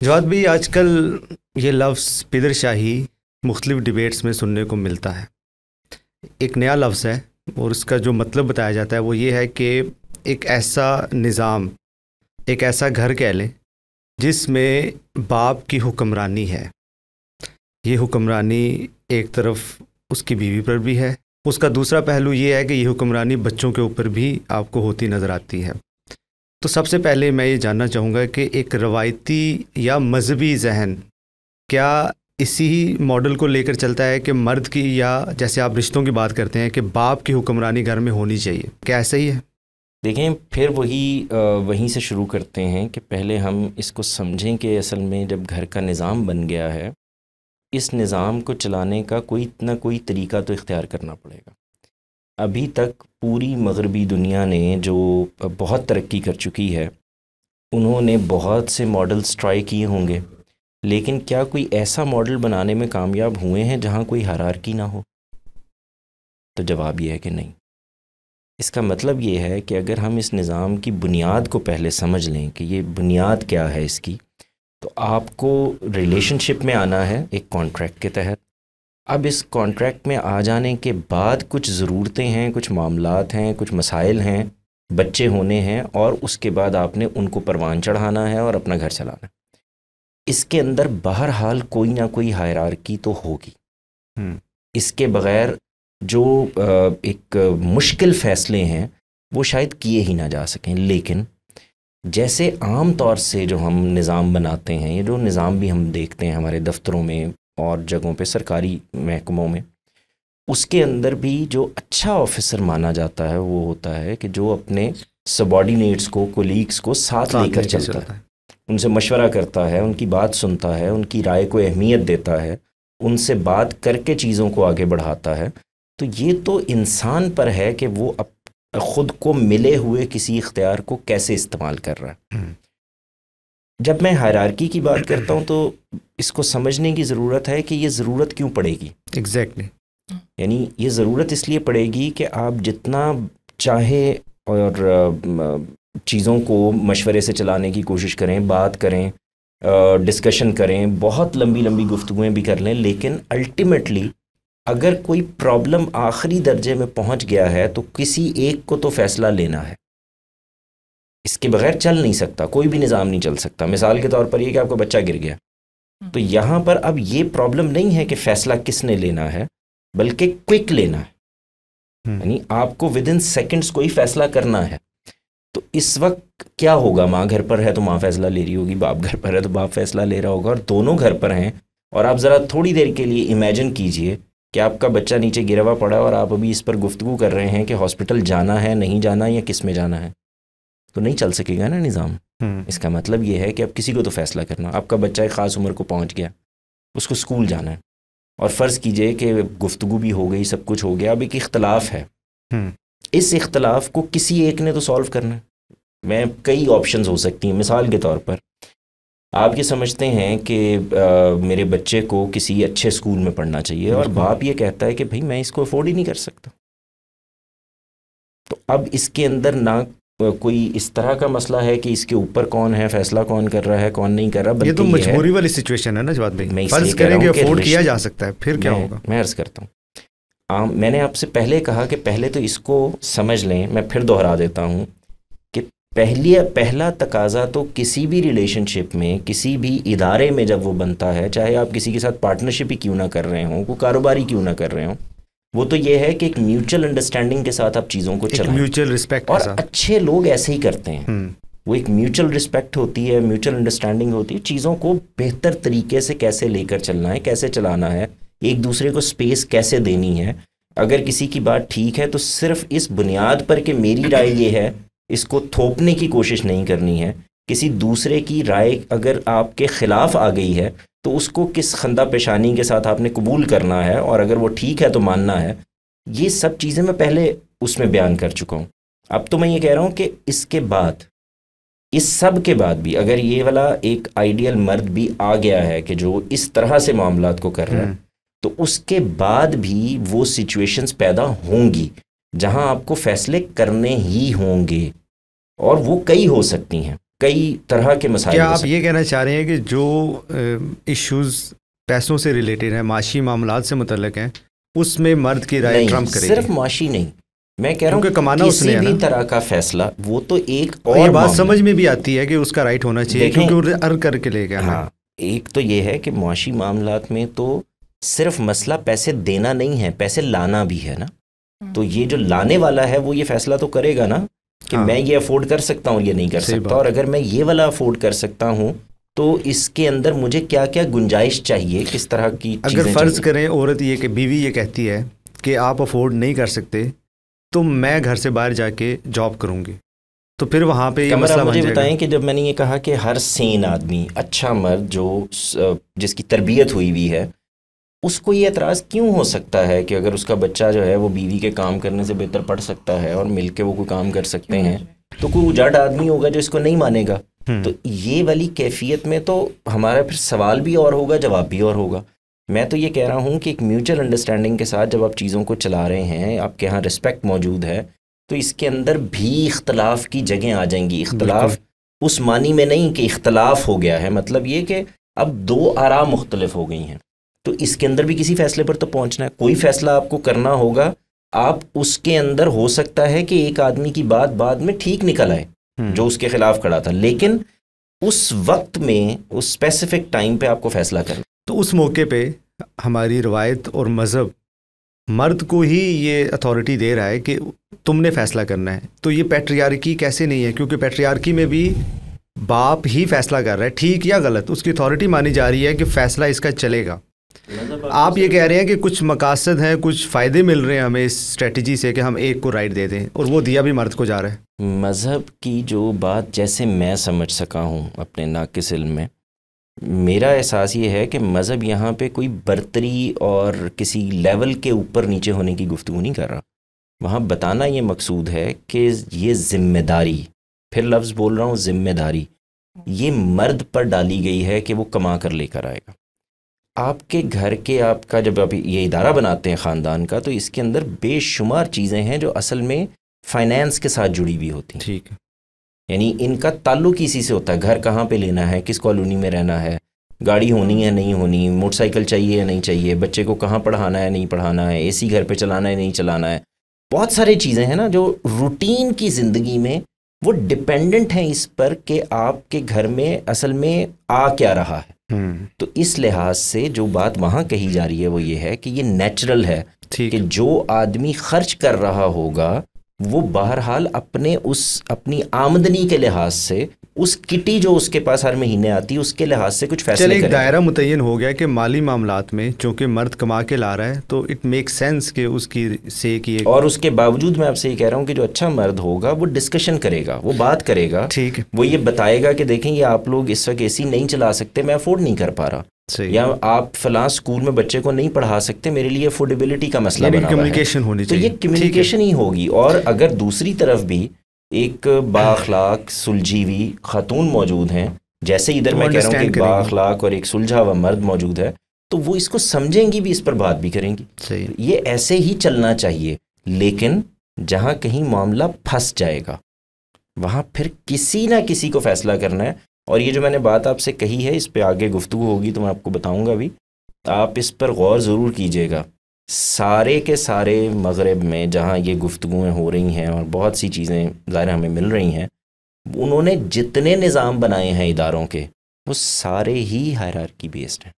جواد بھائی، آج کل یہ لفظ پدر شاہی مختلف ڈبیٹس میں سننے کو ملتا ہے۔ ایک نیا لفظ ہے اور اس کا جو مطلب بتایا جاتا ہے وہ یہ ہے کہ ایک ایسا نظام، ایک ایسا گھر کہہ لیں جس میں باپ کی حکمرانی ہے۔ یہ حکمرانی ایک طرف اس کی بیوی پر بھی ہے، اس کا دوسرا پہلو یہ ہے کہ یہ حکمرانی بچوں کے اوپر بھی آپ کو ہوتی نظر آتی ہے۔ تو سب سے پہلے میں یہ جاننا چاہوں گا کہ ایک روایتی یا مذہبی ذہن کیا اسی ماڈل کو لے کر چلتا ہے کہ مرد کی، یا جیسے آپ رشتوں کی بات کرتے ہیں کہ باپ کی حکمرانی گھر میں ہونی چاہیے، کیا ایسا ہی ہے؟ دیکھیں، پھر وہیں سے شروع کرتے ہیں کہ پہلے ہم اس کو سمجھیں کہ اصل میں جب گھر کا نظام بن گیا ہے، اس نظام کو چلانے کا کوئی نہ کوئی طریقہ تو اختیار کرنا پڑے گا۔ ابھی تک پوری مغربی دنیا نے جو بہت ترقی کر چکی ہے، انہوں نے بہت سے ماڈلز ٹرائی کیے ہوں گے، لیکن کیا کوئی ایسا ماڈل بنانے میں کامیاب ہوئے ہیں جہاں کوئی ہائرارکی نہ ہو؟ تو جواب یہ ہے کہ نہیں۔ اس کا مطلب یہ ہے کہ اگر ہم اس نظام کی بنیاد کو پہلے سمجھ لیں کہ یہ بنیاد کیا ہے اس کی، تو آپ کو ریلیشن شپ میں آنا ہے ایک کانٹریکٹ کے تحت۔ اب اس کانٹریکٹ میں آ جانے کے بعد کچھ ضرورتیں ہیں، کچھ معاملات ہیں، کچھ مسائل ہیں، بچے ہونے ہیں، اور اس کے بعد آپ نے ان کو پروان چڑھانا ہے اور اپنا گھر چلانا ہے۔ اس کے اندر بہرحال کوئی نہ کوئی ہائرارکی تو ہوگی۔ اس کے بغیر جو ایک مشکل فیصلے ہیں وہ شاید کیے ہی نہ جا سکیں۔ لیکن جیسے عام طور سے جو ہم نظام بناتے ہیں، یہ جو نظام بھی ہم دیکھتے ہیں ہمارے دفتروں میں اور جگہوں پہ، سرکاری محکموں میں، اس کے اندر بھی جو اچھا آفیسر مانا جاتا ہے وہ ہوتا ہے کہ جو اپنے سبارڈینیٹس کو، کولیگس کو ساتھ لے کر چلتا ہے، ان سے مشورہ کرتا ہے، ان کی بات سنتا ہے، ان کی رائے کو اہمیت دیتا ہے، ان سے بات کر کے چیزوں کو آگے بڑھاتا ہے۔ تو یہ تو انسان پر ہے کہ وہ خود کو ملے ہوئے کسی اختیار کو کیسے استعمال کر رہا ہے۔ جب میں ہائرارکی کی بات کرتا ہوں تو اس کو سمجھنے کی ضرورت ہے کہ یہ ضرورت کیوں پڑے گی۔ ایگزیکٹلی، یعنی یہ ضرورت اس لیے پڑے گی کہ آپ جتنا چاہے اور چیزوں کو مشورے سے چلانے کی کوشش کریں، بات کریں، ڈسکشن کریں، بہت لمبی لمبی گفتگویں بھی کر لیں، لیکن الٹیمیٹلی اگر کوئی پرابلم آخری درجے میں پہنچ گیا ہے تو کسی ایک کو تو فیصلہ لینا ہے۔ اس کے بغیر چل نہیں سکتا، کوئی بھی نظام نہیں چل سکتا۔ مثال کے طور پر یہ کہ آپ کا بچہ گر گیا، تو یہاں پر اب یہ پرابلم نہیں ہے کہ فیصلہ کس نے لینا ہے، بلکہ کوئک لینا ہے، یعنی آپ کو ود ان سیکنڈز کوئی فیصلہ کرنا ہے۔ تو اس وقت کیا ہوگا؟ ماں گھر پر ہے تو ماں فیصلہ لے رہی ہوگی، باپ گھر پر ہے تو باپ فیصلہ لے رہا ہوگا، اور دونوں گھر پر ہیں۔ اور آپ ذرا تھوڑی دیر کے لیے امیجن کیجئے کہ آپ کا بچہ نیچے گرا ہوا پڑا ہے اور آپ ابھی اس پر گفتگو کر رہے ہیں کہ ہاسپٹل جانا ہے، نہیں جانا، یا کس میں جانا ہے، تو نہیں چل سکے گا نا نظام۔ اس کا مطلب یہ ہے کہ اب کسی کو تو فیصلہ کرنا۔ آپ کا بچہ ایک خاص عمر کو پہنچ گیا، اس کو اسکول جانا ہے، اور فرض کیجئے کہ گفتگو بھی ہو گئی، سب کچھ ہو گیا، اب ایک اختلاف ہے۔ اس اختلاف کو کسی ایک نے تو سالو کرنا ہے۔ میں کئی آپشنز ہو سکتی ہیں۔ مثال کے طور پر آپ یہ سمجھتے ہیں کہ میرے بچے کو کسی اچھے اسکول میں پڑھنا چاہیے، اور باپ یہ کہتا ہے کہ بھائی میں اس کو افورڈ ہی نہیں کر سکتا۔ تو اب اس کے اندر نہ کوئی اس طرح کا مسئلہ ہے کہ اس کے اوپر کون ہے، فیصلہ کون کر رہا ہے، کون نہیں کر رہا، یہ تو مجبوری والی سچویشن ہے نا جواد بھائی۔ فرض کریں کہ افورڈ کیا جا سکتا ہے، پھر کیا ہوگا؟ میں عرض کرتا ہوں، میں نے آپ سے پہلے کہا کہ پہلے تو اس کو سمجھ لیں۔ میں پھر دوہرا دیتا ہوں کہ پہلا تقاضا تو کسی بھی ریلیشن شپ میں، کسی بھی ادارے میں جب وہ بنتا ہے، چاہے آپ کسی کے ساتھ پارٹنرشپ ہی کیوں نہ کر رہے ہوں، کوئی کاروباری کیوں نہ کر رہے ہوں، وہ تو یہ ہے کہ ایک میوچل انڈرسٹینڈنگ کے ساتھ آپ چیزوں کو چلائیں، میوچل رسپیکٹ، اور اچھے لوگ ایسے ہی کرتے ہیں۔ وہ ایک میوچل رسپیکٹ ہوتی ہے، میوچل انڈرسٹینڈنگ ہوتی ہے، چیزوں کو بہتر طریقے سے کیسے لے کر چلنا ہے، کیسے چلانا ہے، ایک دوسرے کو سپیس کیسے دینی ہے۔ اگر کسی کی بات ٹھیک ہے تو صرف اس بنیاد پر کہ میری رائے یہ ہے، اس کو تھوپنے کی کوشش نہیں کرنی ہے۔ کسی دوسرے کی رائے اگر آپ کے خلاف آ گئی ہے تو اس کو کس خندہ پیشانی کے ساتھ آپ نے قبول کرنا ہے، اور اگر وہ ٹھیک ہے تو ماننا ہے۔ یہ سب چیزیں میں پہلے اس میں بیان کر چکا ہوں۔ اب تو میں یہ کہہ رہا ہوں کہ اس کے بعد، اس سب کے بعد بھی اگر یہ والا ایک آئیڈیل مرد بھی آ گیا ہے کہ جو اس طرح سے معاملات کو کر رہا ہے، تو اس کے بعد بھی وہ سچویشنز پیدا ہوں گی جہاں آپ کو فیصلے کرنے ہی ہوں گے، اور وہ کئی ہو سکتی ہیں۔ کئی طرح کے مسائل. کیا آپ یہ کہنا چاہ رہے ہیں کہ جو ایشوز پیسوں سے ریلیٹڈ ہیں، معاشی معاملات سے متعلق ہیں، اس میں مرد کی رائے ٹرمپ کرے گی؟ صرف معاشی نہیں، میں کہہ رہا ہوں کمانا اس نے کسی بھی طرح کا فیصلہ، وہ تو ایک اور یہ بات سمجھ میں بھی آتی ہے کہ اس کا رائٹ ہونا چاہیے کیونکہ وہ ارن کر کے لے گیا. ہاں، ایک تو یہ ہے کہ معاشی معاملات میں تو صرف مسئلہ پیسے دینا نہیں ہے، پیسے لانا بھی ہے نا. تو یہ جو لانے والا ہے وہ یہ فیصلہ تو کرے گا نا کہ میں یہ افورڈ کر سکتا ہوں، یہ نہیں کر سکتا، اور اگر میں یہ والا افورڈ کر سکتا ہوں تو اس کے اندر مجھے کیا کیا گنجائش چاہیے، کس طرح کی چیزیں. اگر فرض کریں عورت یہ کہ بیوی یہ کہتی ہے کہ آپ افورڈ نہیں کر سکتے تو میں گھر سے باہر جا کے جاب کروں گی، تو پھر وہاں پہ یہ مسئلہ مجھے بتائیں کہ جب میں نے یہ کہا کہ ہر سین آدمی، اچھا مرد جو جس کی تربیت ہوئی ہوئی ہے، اس کو یہ اعتراض کیوں ہو سکتا ہے کہ اگر اس کا بچہ جو ہے وہ بیوی کے کام کرنے سے بہتر پڑھ سکتا ہے اور مل کے وہ کوئی کام کر سکتے ہیں، تو کوئی اجاڑ آدمی ہوگا جو اس کو نہیں مانے گا. تو یہ والی کیفیت میں تو ہمارا پھر سوال بھی اور ہوگا، جواب بھی اور ہوگا. میں تو یہ کہہ رہا ہوں کہ ایک میوچل انڈرسٹینڈنگ کے ساتھ جب آپ چیزوں کو چلا رہے ہیں، آپ کے ہاں رسپیکٹ موجود ہے، تو اس کے اندر بھی اختلاف کی جگہیں آ جائیں گی. اختلاف اس معنی میں نہیں کہ اختلاف ہو گیا ہے، مطلب یہ کہ اب دو آراء مختلف ہو گئی ہیں، تو اس کے اندر بھی کسی فیصلے پر تو پہنچنا ہے. کوئی فیصلہ آپ کو کرنا ہوگا، آپ اس کے اندر ہو سکتا ہے کہ ایک آدمی کی بات بعد میں ٹھیک نکل آئے جو اس کے خلاف کھڑا تھا، لیکن اس وقت میں اس اسپیسیفک ٹائم پہ آپ کو فیصلہ کرنا. تو اس موقع پہ ہماری روایت اور مذہب مرد کو ہی یہ اتھارٹی دے رہا ہے کہ تم نے فیصلہ کرنا ہے. تو یہ پیٹریارکی کیسے نہیں ہے؟ کیونکہ پیٹریارکی میں بھی باپ ہی فیصلہ کر رہا ہے، ٹھیک یا غلط، اس کی اتھارٹی مانی جا رہی ہے کہ فیصلہ اس کا چلے گا. آپ یہ کہہ رہے ہیں کہ کچھ مقاصد ہیں، کچھ فائدے مل رہے ہیں ہمیں اس اسٹریٹجی سے کہ ہم ایک کو رائٹ دے دیں، اور وہ دیا بھی مرد کو جا رہا ہے. مذہب کی جو بات جیسے میں سمجھ سکا ہوں اپنے ناقص علم میں، میرا احساس یہ ہے کہ مذہب یہاں پہ کوئی برتری اور کسی لیول کے اوپر نیچے ہونے کی گفتگو نہیں کر رہا. وہاں بتانا یہ مقصود ہے کہ یہ ذمہ داری، پھر لفظ بول رہا ہوں ذمہ داری، یہ مرد پر ڈالی گئی ہے کہ وہ کما کر لے کر آئے گا. آپ کے گھر کے، آپ کا جب آپ یہ ادارہ بناتے ہیں خاندان کا، تو اس کے اندر بے شمار چیزیں ہیں جو اصل میں فائنینس کے ساتھ جڑی ہوئی ہوتی ہیں. ٹھیک ہے، یعنی ان کا تعلق اسی سے ہوتا ہے. گھر کہاں پہ لینا ہے، کس کالونی میں رہنا ہے، گاڑی ہونی ہے نہیں ہونی، موٹر سائیکل چاہیے یا نہیں چاہیے، بچے کو کہاں پڑھانا ہے نہیں پڑھانا ہے، اے سی گھر پہ چلانا ہے نہیں چلانا ہے. بہت ساری چیزیں ہیں نا جو روٹین کی زندگی میں وہ ڈپینڈنٹ ہیں اس پر کہ آپ کے گھر میں اصل میں آ کیا رہا ہے. تو اس لحاظ سے جو بات وہاں کہی جا رہی ہے وہ یہ ہے کہ یہ نیچرل ہے کہ جو آدمی خرچ کر رہا ہوگا وہ بہرحال اپنی آمدنی کے لحاظ سے اس کٹی جو اس کے پاس ہر مہینے آتی ہے اس کے لحاظ سے کچھ فیصلے کرے. ایک دائرہ متعین ہو گیا کہ مالی معاملات میں چونکہ مرد کما کے لا رہا ہے تو اٹ میک سینس کہ اس کی سے کہ اور اس کے باوجود میں آپ سے یہ کہہ رہا ہوں کہ جو اچھا مرد ہوگا وہ ڈسکشن کرے گا، وہ بات کرے گا، ٹھیک ہے، وہ یہ بتائے گا کہ دیکھیں یہ آپ لوگ اس وقت اے سی نہیں چلا سکتے، میں افورڈ نہیں کر پا رہا، یا آپ فلاں اسکول میں بچے کو نہیں پڑھا سکتے، میرے لیے افورڈیبلٹی کا مسئلہ بنا ہوا ہے. کمیونیکیشن ہونی چاہیے، تو یہ کمیونیکیشن ہی ہوگی. اور اگر دوسری طرف بھی ایک بااخلاق سلجھی ہوئی خاتون موجود ہیں، جیسے ادھر میں کہہ رہا ہوں کہ ایک بااخلاق اور ایک سلجھا ہوا مرد موجود ہے، تو وہ اس کو سمجھیں گی بھی، اس پر بات بھی کریں گی. یہ ایسے ہی چلنا چاہیے. لیکن جہاں کہیں معاملہ پھنس جائے گا وہاں پھر کسی نہ کسی کو فیصلہ کرنا ہے. اور یہ جو میں نے بات آپ سے کہی ہے اس پہ آگے گفتگو ہوگی تو میں آپ کو بتاؤں گا بھی، آپ اس پر غور ضرور کیجیے گا. سارے کے سارے مغرب میں جہاں یہ گفتگویں ہو رہی ہیں اور بہت سی چیزیں ظاہر ہمیں مل رہی ہیں، انہوں نے جتنے نظام بنائے ہیں اداروں کے وہ سارے ہی ہائرارکی بیسڈ ہیں.